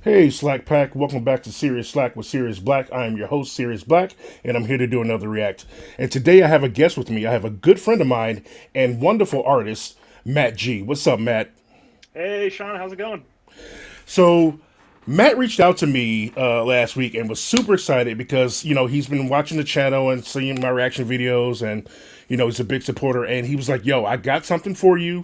Hey, Slack Pack, welcome back to Cerius Blaq with Cerius Blaq. I am your host, Cerius Blaq, and I'm here to do another react. And today I have a guest with me. I have a good friend of mine and wonderful artist, Matt G. What's up, Matt? Hey, Sean, how's it going? So, Matt reached out to me last week and was super excited because, he's been watching the channel and seeing my reaction videos and, he's a big supporter. And he was like, yo, I got something for you.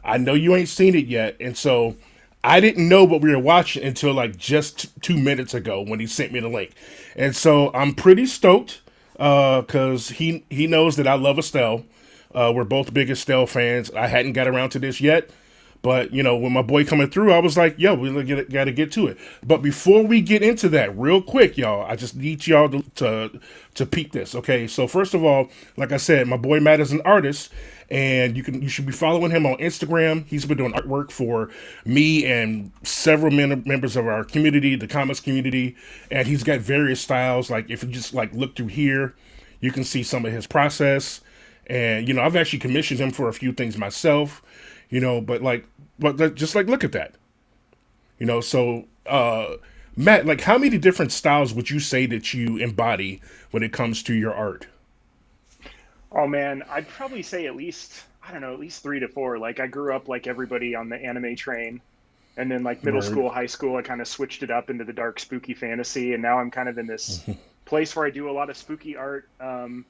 I know you ain't seen it yet. And so I didn't know what we were watching until like just 2 minutes ago when he sent me the link. And so I'm pretty stoked because he knows that I love Estelle. We're both big Estelle fans. I hadn't got around to this yet. But, when my boy coming through, I was like, yo, we got to get to it. But before we get into that, real quick, y'all, I just need y'all to peep this, okay? So first of all, like I said, my boy Matt is an artist, and you should be following him on Instagram. He's been doing artwork for me and several members of our community, the comics community, and he's got various styles. Like, if you just, look through here, you can see some of his process. And, I've actually commissioned him for a few things myself. Just look at that. So Matt, how many different styles would you say that you embody when it comes to your art? Oh man, I'd probably say at least, I don't know, at least three to four. Like I grew up like everybody on the anime train. And then like middle Word. school, high school, I kind of switched it up into the dark spooky fantasy. And now I'm kind of in this place where I do a lot of spooky art. Trying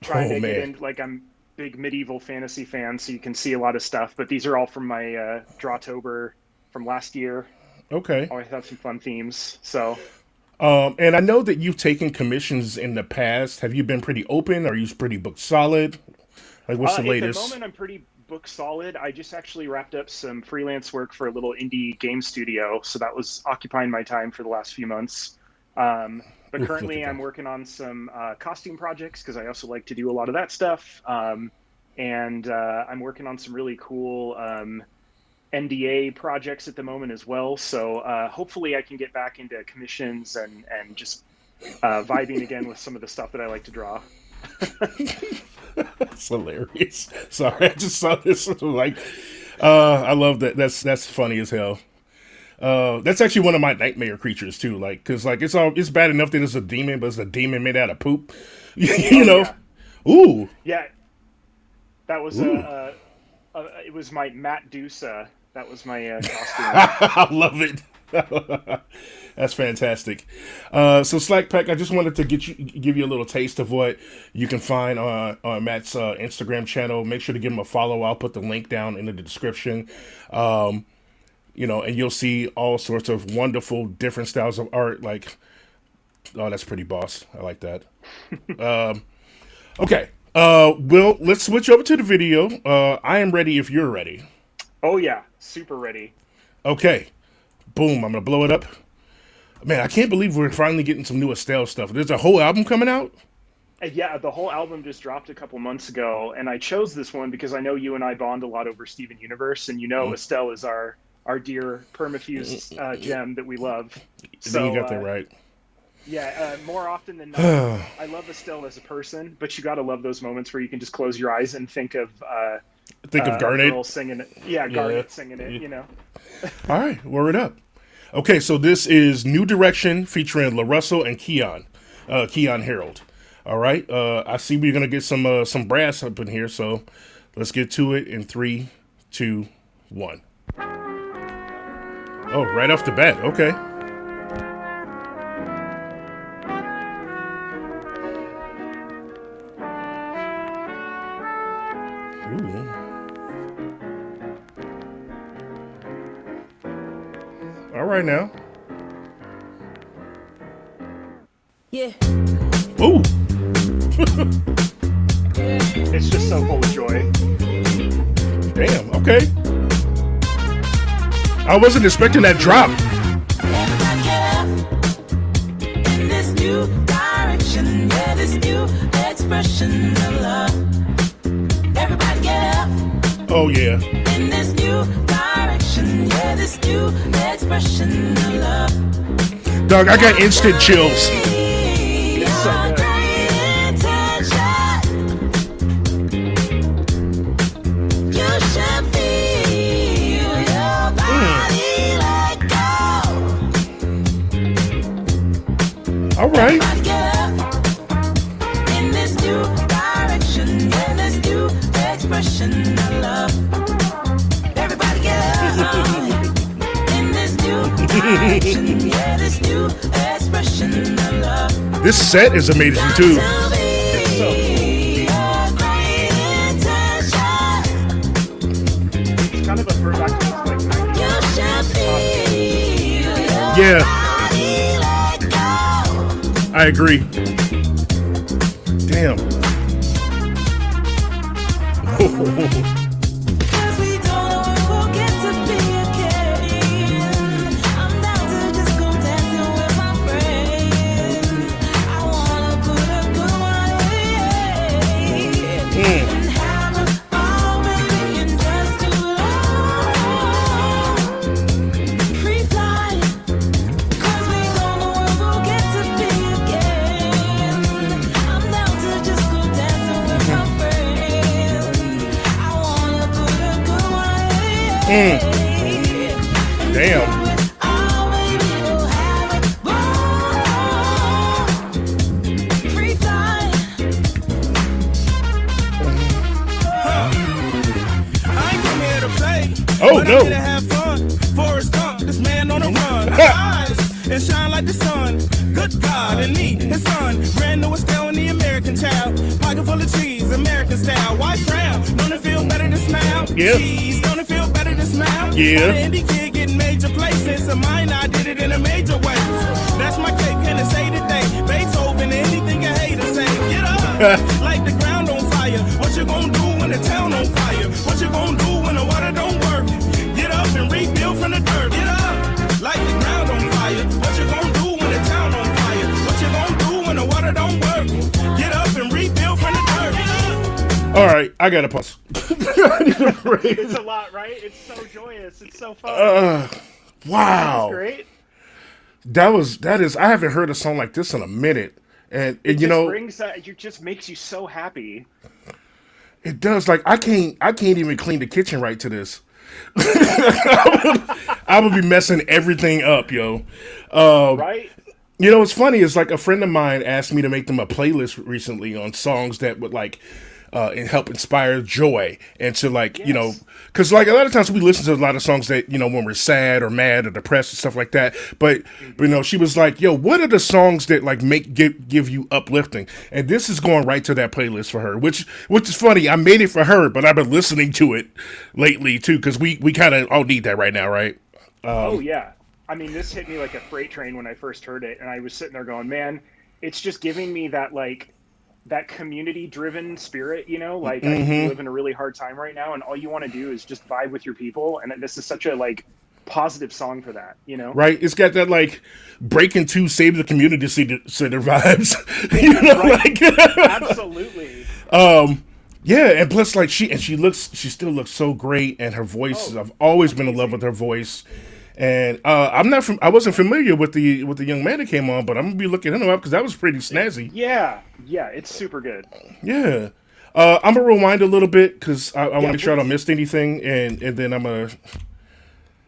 Oh to get man. into like I'm big medieval fantasy fan, so you can see a lot of stuff. But these are all from my Drawtober from last year. Okay. Always have some fun themes. So And I know that you've taken commissions in the past. Have you been pretty open? Are you pretty book solid? Like, what's the at the latest? moment, I'm pretty book solid. I just actually wrapped up some freelance work for a little indie game studio, so that was occupying my time for the last few months. But Oof, look currently, at I'm that. working on some costume projects because I also like to do a lot of that stuff. And I'm working on some really cool NDA projects at the moment as well. So hopefully, I can get back into commissions and just vibing again with some of the stuff that I like to draw. That's hilarious. Sorry, I just saw this. I love that. That's funny as hell. That's actually one of my nightmare creatures too. Cause it's bad enough that it's a demon, but it's a demon made out of poop. you Oh know. yeah, Ooh, yeah. That was ooh. it was my Matt Dusa. That was my costume. I love it. That's fantastic. So Slack Pack, I just wanted to give you a little taste of what you can find on Matt's Instagram channel. Make sure to give him a follow. I'll put the link down in the description. And you'll see all sorts of wonderful different styles of art. Oh, that's pretty boss. I like that. Okay. Well, let's switch over to the video. I am ready if you're ready. Oh yeah, super ready. Okay. Boom. I'm gonna blow it up. Man, I can't believe we're finally getting some new Estelle stuff. There's a whole album coming out. Yeah, the whole album just dropped a couple months ago, and I chose this one because I know you and I bond a lot over Steven Universe, and Estelle is our dear permafused gem that we love. Then you So got that right. yeah, more often than not, I love Estelle as a person, but you got to love those moments where you can just close your eyes and think of Think of a girl Garnet. singing it. Yeah, Yeah. Garnet singing it. Yeah. All right, word up. Okay, so this is New Direction featuring LaRussell and Keyon Harrold. All right, I see we're gonna get some brass up in here, so let's get to it in three, two, one. Oh, right off the bat. Okay. Ooh. All right now. Yeah. Ooh. It's just so full of joy. Damn. Okay. I wasn't expecting that drop. Everybody get up in this new direction. Yeah, this new expression of love. Everybody get up Oh yeah. in this new direction. Yeah, this new expression of love. Dog, I got instant chills. It's so good. All right. Everybody get up in this new direction, in this new expression of love. Everybody get up in this new direction, yeah, this new expression of love. This set is amazing too. To be so a great intention. it's kind of a throwback to those like 90s. You should feel your Yeah. body let go. I agree. Damn. Cause we don't know if we'll get to be again. I'm down to just go dancing with my friends. I wanna put a good one away and have a ball, baby, and just do love. Free flight. Cause we don't know if we'll get to be again. I'm down to just go dancing with my friends. I wanna put a good one away. Damn. Oh, baby, we'll have a ball. Free flight. I ain't come here to play. Oh, but no. I'm here to have fun. Forrest Gump, this man on the run. Rise and shine like the sun. Good God, and me, his son. Brand new Estelle and the American child. Pocket full of cheese, American style. White frown, don't it feel better to smile? Yeah. Cheese, don't it feel better to smile? Yeah. The indie kid getting major places. Of mine, I did it in a major way. That's my cake, can I say today? Beethoven, anything a hater say. Get up, like the ground on fire. What you gonna do when the town on fire? What you gonna do when the water don't work? Get up and rebuild from the dirt. Get up, like the ground on fire. What you gonna do when the town on fire? What you gonna do when the water don't work? Get up and rebuild from the dirt. Get up. All right, I gotta pause. I need a break. It's a lot, right? It's so joyous. It's so fun. Wow. It's great. That is. I haven't heard a song like this in a minute, and you Just know, brings that. It just makes you so happy. it does. Like I can't even clean the kitchen right to this. I would be messing everything up, yo. Right? You know, what's funny is like a friend of mine asked me to make them a playlist recently on songs that would like and help inspire joy and to like, you know, Yes. because like a lot of times we listen to a lot of songs that, you know, when we're sad or mad or depressed and stuff like that. But, you know, she was like, yo, what are the songs that like give you uplifting? And this is going right to that playlist for her, which is funny. I made it for her, but I've been listening to it lately too, because we kind of all need that right now, right? Oh yeah. I mean, this hit me like a freight train when I first heard it, and I was sitting there going, "Man, it's just giving me that like that community-driven spirit, you know? Like I live in a really hard time right now, and all you want to do is just vibe with your people, and this is such a like positive song for that, you know? Right? It's got that like break into save the community center vibes, you know, Right. like Absolutely. yeah, and plus like she still looks so great, and her voice. I've always been in love with her voice. And I wasn't familiar with the young man that came on, but I'm gonna be looking him up because that was pretty snazzy. Yeah, it's super good. Yeah, I'm gonna rewind a little bit because I want to make sure I don't please. miss anything, and then I'm gonna,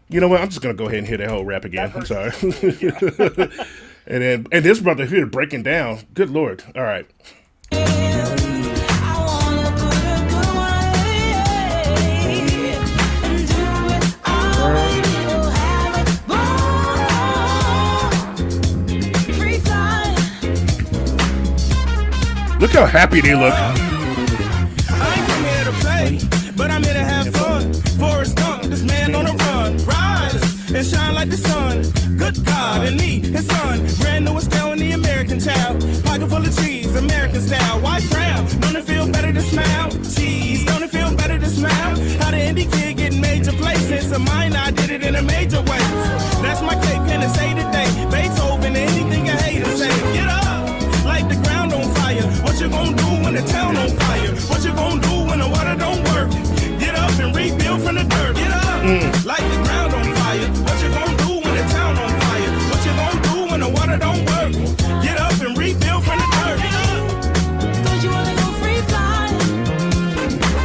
you know what, I'm just gonna go ahead and hit that whole rap again. I'm sorry. and this brother here breaking down. Good Lord! All right. I wanna put a good one away and do it all. We'll have it ball. Free flight. Look how happy they look. I ain't come here to play, but I'm here to have fun. Forrest Gump, this man on the run. Rise and shine like the sun. Good God, and me, his son. Brand new Estelle and the American child. Pocket full of cheese, American style. White frown, don't it feel better to smile? Cheese, don't it feel better to smile? How the indie kid getting major places. Of mine, I did it in a major way. That's my cake, can I say today? Beethoven, anything a hater say. Get up, like the ground on fire. What you gonna do when the town on fire? What you gonna do when the water don't work? Get up and rebuild from the dirt. Get up, like the ground on fire. What you gonna do when the town on fire? What you gonna do when the water don't work? Get up and rebuild from the dirt. Get up. Don't you wanna go free flight?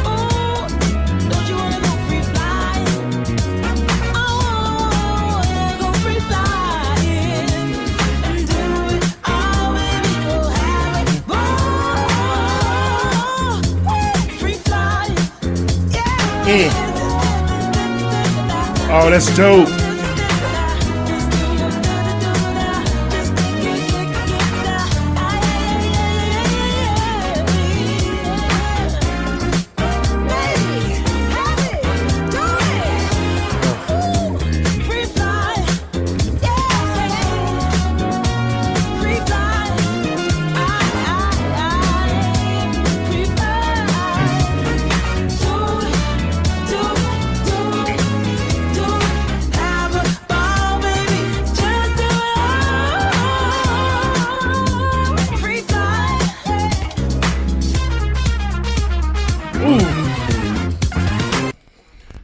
Oh, don't you wanna go free flight? Oh, go Oh, that's dope.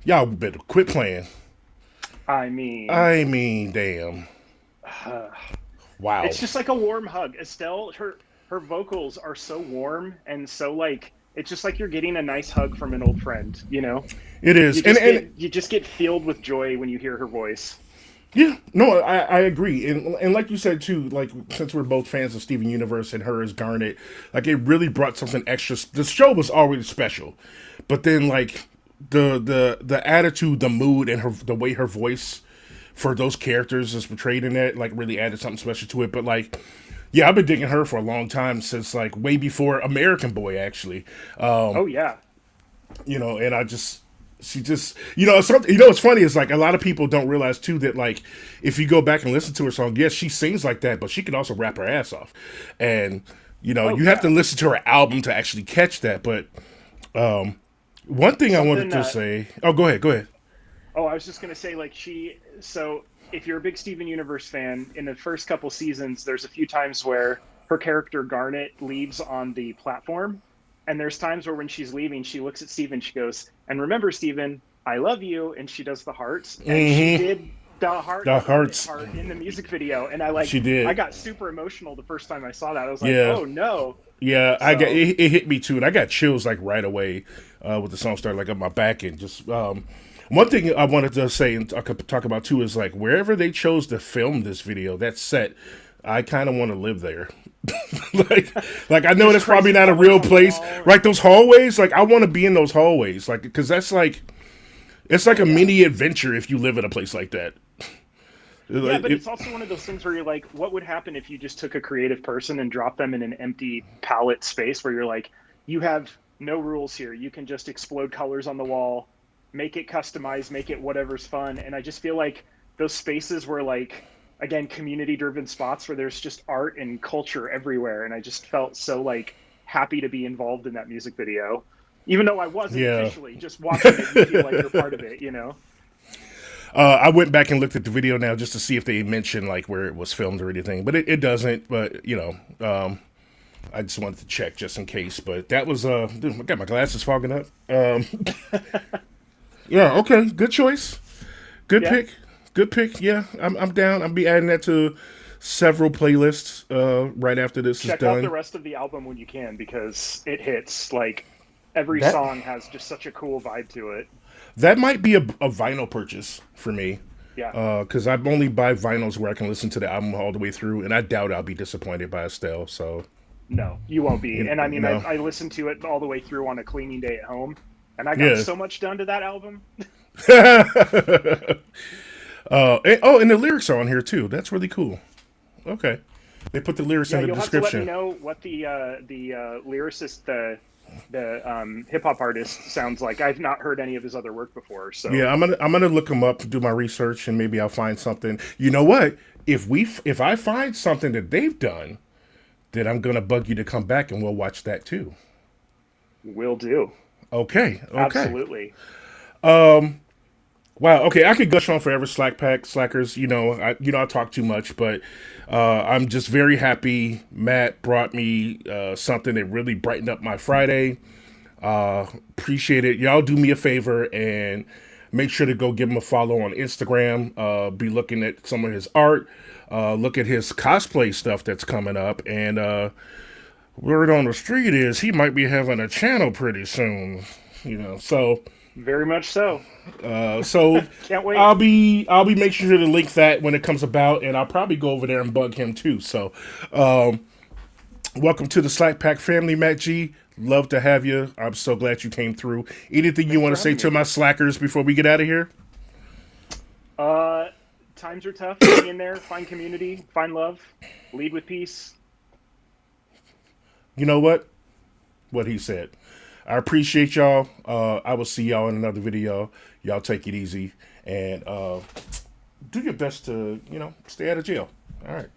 Y'all better quit playing. I mean, Damn. Wow. it's just like a warm hug. Estelle, her vocals are so warm and so like it's just like you're getting a nice hug from an old friend. You know, It is. you just get filled with joy when you hear her voice. Yeah, no, I agree, and like you said too, like since we're both fans of Steven Universe and her as Garnet, like it really brought something extra. The show was already special, but then like the attitude, the mood, and the way her voice for those characters is portrayed in it, like really added something special to it. But like, yeah, I've been digging her for a long time since like way before American Boy actually. Oh yeah, And she just, what's funny is like a lot of people don't realize too that like if you go back and listen to her song, yes, she sings like that, but she can also rap her ass off, and you have to listen to her album to actually catch that. But one thing I wanted to say, go ahead. Oh, I was just gonna say like so if you're a big Steven Universe fan, in the first couple seasons, there's a few times where her character Garnet leaves on the platform. And there's times where when she's leaving, she looks at Steven, she goes, and remember, Steven, I love you. And she does the hearts. And she did the hearts in the music video. And she did. I got super emotional the first time I saw that. I was like, oh no. Yeah, so, it hit me too. And I got chills like right away with the song started like up my back. And just one thing I wanted to say and talk about too is like wherever they chose to film this video, that set, I kind of want to live there. like I know that's probably not a real place, right? Those hallways, like I want to be in those hallways, like because that's like it's like a mini adventure if you live in a place like that. Yeah, but it's also one of those things where you're like, what would happen if you just took a creative person and dropped them in an empty palette space where you're like, you have no rules here, you can just explode colors on the wall, make it customized, make it whatever's fun. And I just feel like those spaces were like, again, community-driven spots where there's just art and culture everywhere, and I just felt so like happy to be involved in that music video, even though I wasn't officially. Just watching it, you feel like you're part of it, I went back and looked at the video now just to see if they mentioned like where it was filmed or anything, but it doesn't. But I just wanted to check just in case. But that was dude, I got my glasses fogging up. Yeah, okay, good choice, good pick. Good pick, yeah. I'm down. I'll be adding that to several playlists right after this is done. Check out the rest of the album when you can because it hits. Like every song has just such a cool vibe to it. That might be a vinyl purchase for me. Yeah. Because I only buy vinyls where I can listen to the album all the way through, and I doubt I'll be disappointed by Estelle. So. No, you won't be. And I mean, I listened to it all the way through on a cleaning day at home, and I got so much done to that album. And the lyrics are on here too. That's really cool. Okay, they put the lyrics in the description. You'll have to let me know what the lyricist, the hip hop artist sounds like. I've not heard any of his other work before. So yeah, I'm gonna look him up, do my research, and maybe I'll find something. You know what? If I find something that they've done, then I'm gonna bug you to come back and we'll watch that too. Will do. Okay. Absolutely. Wow. Okay, I could gush on forever, slackers. I talk too much, but I'm just very happy. Matt brought me something that really brightened up my Friday. Appreciate it. Y'all do me a favor and make sure to go give him a follow on Instagram. Be looking at some of his art. Look at his cosplay stuff that's coming up. And word on the street is he might be having a channel pretty soon. So. Very much so. Can't wait. I'll be making sure to link that when it comes about, and I'll probably go over there and bug him too. So, welcome to the Slack Pack family, Matt G. Love to have you. I'm so glad you came through. Anything you want to say having to me. my slackers before we get out of here? Times are tough. Hang in there. Find community. Find love. Lead with peace. You know what? What he said. I appreciate y'all. I will see y'all in another video. Y'all take it easy and do your best to, stay out of jail. All right.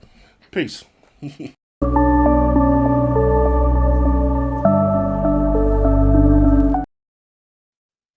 Peace.